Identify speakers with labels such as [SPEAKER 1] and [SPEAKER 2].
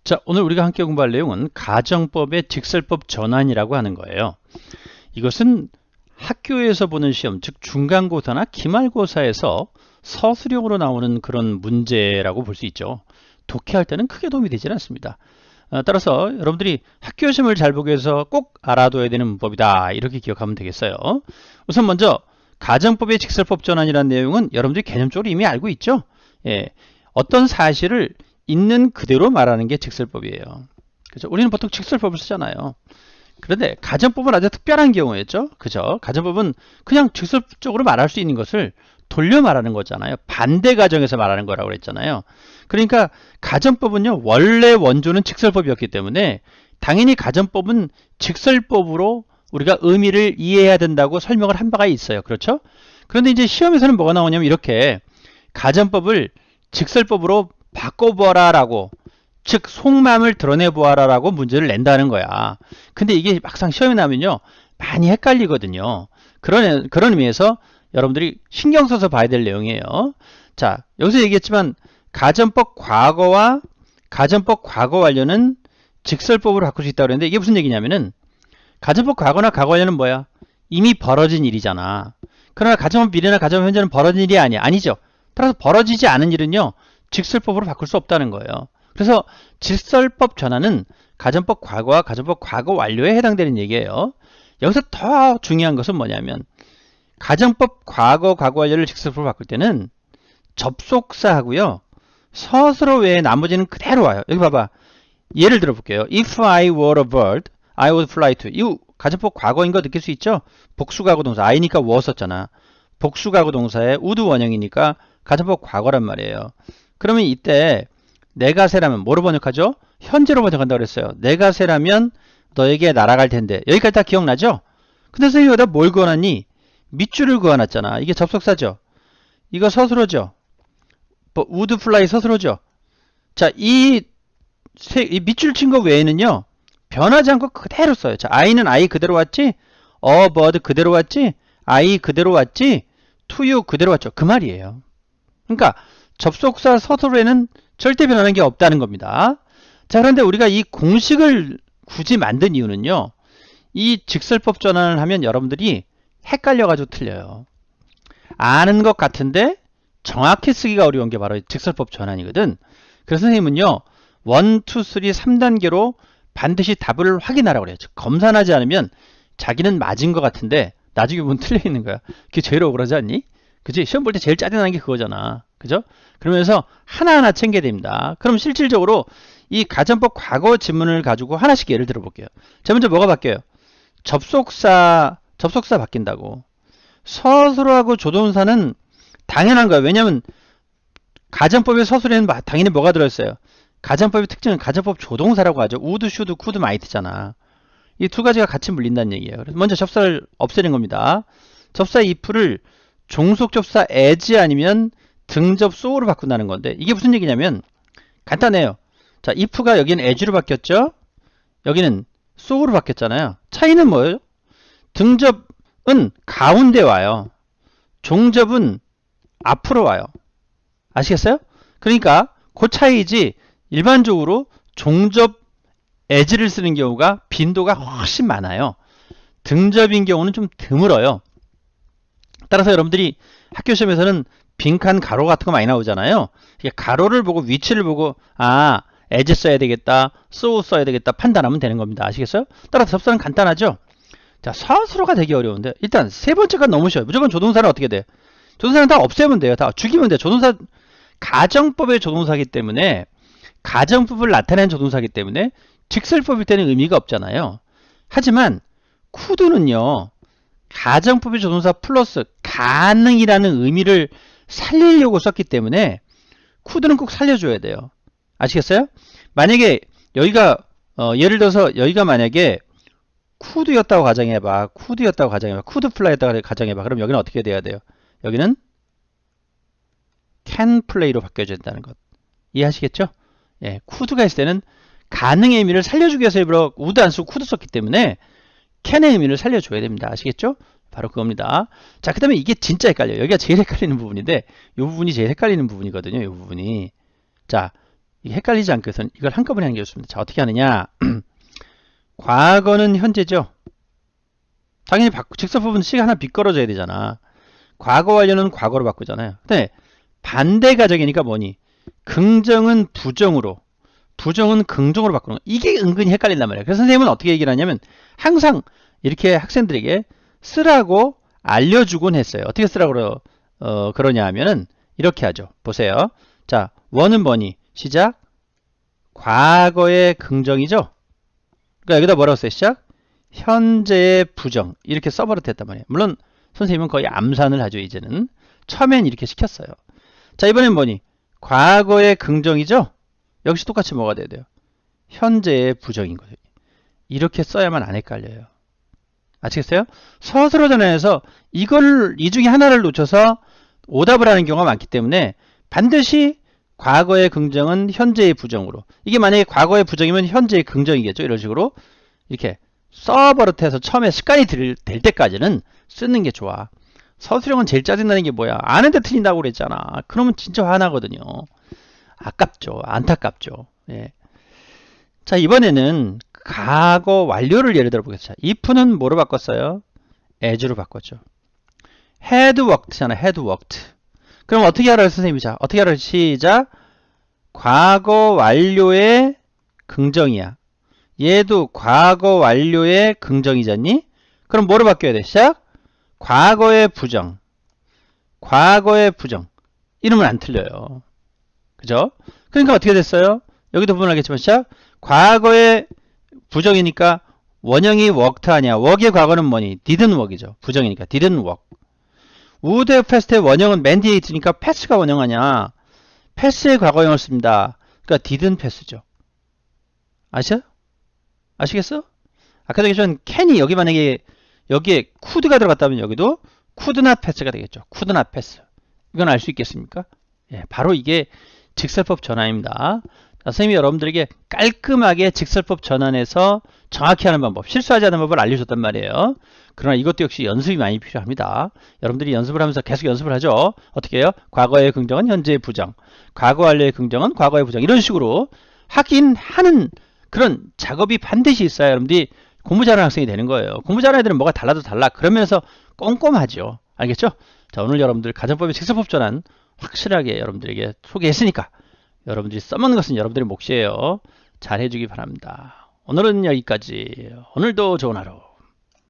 [SPEAKER 1] 자, 오늘 우리가 함께 공부할 내용은 가정법의 직설법 전환이라고 하는 거예요. 이것은 학교에서 보는 시험, 즉 중간고사나 기말고사에서 서술형으로 나오는 그런 문제라고 볼 수 있죠. 독해할 때는 크게 도움이 되지는 않습니다. 따라서 여러분들이 학교 시험을 잘 보기 위해서 꼭 알아둬야 되는 문법이다, 이렇게 기억하면 되겠어요. 우선 먼저 가정법의 직설법 전환이라는 내용은 여러분들이 개념적으로 이미 알고 있죠. 예, 어떤 사실을 있는 그대로 말하는 게 직설법이에요. 그죠? 우리는 보통 직설법을 쓰잖아요. 그런데 가정법은 아주 특별한 경우였죠. 그죠? 가정법은 그냥 직설적으로 말할 수 있는 것을 돌려 말하는 거잖아요. 반대 가정에서 말하는 거라고 그랬잖아요. 그러니까 가정법은요, 원래 원조는 직설법이었기 때문에 당연히 가정법은 직설법으로 우리가 의미를 이해해야 된다고 설명을 한 바가 있어요. 그렇죠? 그런데 이제 시험에서는 뭐가 나오냐면 이렇게 가정법을 직설법으로 바꿔보아라 라고, 즉 속마음을 드러내보아라 라고 문제를 낸다는 거야. 근데 이게 막상 시험에 나면요 많이 헷갈리거든요. 그런 의미에서 여러분들이 신경 써서 봐야 될 내용이에요. 자, 여기서 얘기했지만 가정법 과거와 가정법 과거 완료는 직설법으로 바꿀 수 있다고 그랬는데 이게 무슨 얘기냐면은 가정법 과거나 과거 완료는 뭐야? 이미 벌어진 일이잖아. 그러나 가정법 미래나 가정법 현재는 벌어진 일이 아니야. 아니죠. 따라서 벌어지지 않은 일은요 직설법으로 바꿀 수 없다는 거예요. 그래서 직설법 전환은 가정법 과거와 가정법 과거 완료에 해당되는 얘기예요. 여기서 더 중요한 것은 뭐냐면 가정법 과거 완료를 직설법으로 바꿀 때는 접속사하고요 서술어 외에 나머지는 그대로 와요. 여기 봐봐. 예를 들어 볼게요. If I were a bird, I would fly to. 이 가정법 과거인 거 느낄 수 있죠? 복수가구 동사. I니까 were 썼잖아. 복수가구 동사에 would 원형이니까 가정법 과거란 말이에요. 그러면 이때 내가 새라면 뭐로 번역하죠? 현재로 번역한다고 그랬어요. 내가 새라면 너에게 날아갈 텐데. 여기까지 다 기억나죠? 근데 선생님이 여기다 뭘 그어놨니? 밑줄을 그어놨잖아. 이게 접속사죠. 이거 서술어죠. would fly 서술어죠. 자, 이 밑줄 친 거 외에는요 변하지 않고 그대로 써요. 자, I는 I 그대로 왔지, a bird 그대로 왔지, I 그대로 왔지, to you 그대로 왔죠. 그 말이에요. 그러니까 접속사 서술어에는 절대 변하는 게 없다는 겁니다. 자, 그런데 우리가 이 공식을 굳이 만든 이유는요, 이 직설법 전환을 하면 여러분들이 헷갈려가지고 틀려요. 아는 것 같은데 정확히 쓰기가 어려운 게 바로 직설법 전환이거든. 그래서 선생님은요 1, 2, 3, 3단계로 반드시 답을 확인하라고 그래요. 즉 검산하지 않으면 자기는 맞은 것 같은데 나중에 보면 틀려 있는 거야. 그게 제일 억울하지 않니? 그치? 시험 볼 때 제일 짜증나는 게 그거잖아. 그죠? 그러면서 하나하나 챙겨야 됩니다. 그럼 실질적으로 이 가정법 과거 지문을 가지고 하나씩 예를 들어 볼게요. 자, 먼저 뭐가 바뀌어요? 접속사 바뀐다고. 서술어하고 조동사는 당연한 거야. 왜냐면 가정법의 서술에는 당연히 뭐가 들어있어요? 가정법의 특징은 가정법 조동사라고 하죠. would, should, could, might잖아. 이 두 가지가 같이 물린다는 얘기예요. 그래서 먼저 접사를 없애는 겁니다. 접사 if를 종속 접사 as 아니면 등접 so로 바꾼다는 건데 이게 무슨 얘기냐면 간단해요. 자, if가 여기는 as로 바뀌었죠. 여기는 so로 바뀌었잖아요. 차이는 뭐예요? 등접은 가운데 와요. 종접은 앞으로 와요. 아시겠어요? 그러니까 그 차이지 일반적으로 종접 as를 쓰는 경우가 빈도가 훨씬 많아요. 등접인 경우는 좀 드물어요. 따라서 여러분들이 학교 시험에서는 빈칸 가로 같은 거 많이 나오잖아요. 가로를 보고 위치를 보고 as 써야 되겠다, so 써야 되겠다 판단하면 되는 겁니다. 아시겠어요? 따라서 접사는 간단하죠? 자, 서술어가 되게 어려운데 일단 세 번째가 너무 쉬워요. 무조건 조동사는 어떻게 돼? 조동사는 다 없애면 돼요. 다 죽이면 돼요. 조동사 가정법의 조동사이기 때문에 가정법을 나타내는 조동사이기 때문에 직설법일 때는 의미가 없잖아요. 하지만 could는요 가정법의 조동사 플러스 가능이라는 의미를 살리려고 썼기 때문에 could는 꼭 살려줘야 돼요. 아시겠어요? 만약에 여기가 예를 들어서 여기가 만약에 could였다고 가정해봐. could fly였다고 가정해봐. 그럼 여기는 어떻게 돼야 돼요? 여기는 can play로 바뀌어야 된다는 것. 이해하시겠죠? 예, could가 있을 때는 가능의 의미를 살려주기 위해서 일부러 would 안 쓰고 could 썼기 때문에 can의 의미를 살려줘야 됩니다. 아시겠죠? 바로 그겁니다. 자, 그 다음에 이게 진짜 헷갈려요. 여기가 제일 헷갈리는 부분인데 이 부분이 제일 헷갈리는 부분이거든요. 이 부분이. 자, 이게 헷갈리지 않게 해서 이걸 한꺼번에 하는 게 좋습니다. 자, 어떻게 하느냐. 과거는 현재죠. 당연히 직설법은 시가 하나 빗걸어져야 되잖아. 과거 완료는 과거로 바꾸잖아요. 근데 반대 가정이니까 뭐니? 긍정은 부정으로, 부정은 긍정으로 바꾸는 거. 이게 은근히 헷갈린단 말이에요. 그래서 선생님은 어떻게 얘기를 하냐면 항상 이렇게 학생들에게 쓰라고 알려주곤 했어요. 어떻게 쓰라고 그러냐 하면은 이렇게 하죠. 보세요. 자, 원은 뭐니? 시작. 과거의 긍정이죠. 그러니까 여기다 뭐라고 써요? 시작. 현재의 부정. 이렇게 써버릇했단 말이에요. 물론 선생님은 거의 암산을 하죠. 이제는. 처음엔 이렇게 시켰어요. 자, 이번엔 뭐니? 과거의 긍정이죠. 역시 똑같이 뭐가 돼야 돼요? 현재의 부정인 거죠. 이렇게 써야만 안 헷갈려요. 아시겠어요? 서술어 전환에서 이 중에 하나를 놓쳐서 오답을 하는 경우가 많기 때문에 반드시 과거의 긍정은 현재의 부정으로. 이게 만약에 과거의 부정이면 현재의 긍정이겠죠. 이런 식으로 이렇게 써버릇해서 처음에 습관이 될 때까지는 쓰는 게 좋아. 서술형은 제일 짜증나는 게 뭐야? 아는데 틀린다고 그랬잖아. 그러면 진짜 화나거든요. 아깝죠. 안타깝죠. 예. 자, 이번에는 과거 완료를 예를 들어 보겠습니다. if는 뭐로 바꿨어요? as로 바꿨죠. had worked잖아. had worked. 그럼 어떻게 하라고 선생님이? 자, 어떻게 하라고? 시작. 과거 완료의 긍정이야. 얘도 과거 완료의 긍정이잖니? 그럼 뭐로 바뀌어야 돼? 시작. 과거의 부정. 과거의 부정. 이러면 안 틀려요. 그죠? 그러니까 어떻게 됐어요? 여기도 보면 알겠지만 시작. 과거의 부정이니까 원형이 worked 아니야. work의 과거는 뭐니? didn't work이죠. 부정이니까 didn't work. would have past의 원형은 맨 뒤에 있으니까 pass가 원형 아니야. pass의 과거형을 씁니다. 그러니까 didn't pass죠. 아시죠? 아시겠어? 아까도 얘기했지만 can이 여기 만약에 여기에 could가 들어갔다면 여기도 could not pass가 되겠죠. could not pass. 이건 알 수 있겠습니까? 예, 바로 이게 직설법 전환입니다. 선생님이 여러분들에게 깔끔하게 직설법 전환해서 정확히 하는 방법, 실수하지 않는 방법을 알려줬단 말이에요. 그러나 이것도 역시 연습이 많이 필요합니다. 여러분들이 연습을 하면서 계속 연습을 하죠. 어떻게 해요? 과거의 긍정은 현재의 부정, 과거 완료의 긍정은 과거의 부정. 이런 식으로 하긴 하는 그런 작업이 반드시 있어야 여러분들이 공부 잘하는 학생이 되는 거예요. 공부 잘하는 애들은 뭐가 달라도 달라. 그러면서 꼼꼼하죠. 알겠죠? 자, 오늘 여러분들 가정법의 직설법 전환 확실하게 여러분들에게 소개했으니까 여러분들이 써먹는 것은 여러분들의 몫이에요. 잘 해주기 바랍니다. 오늘은 여기까지. 오늘도 좋은 하루.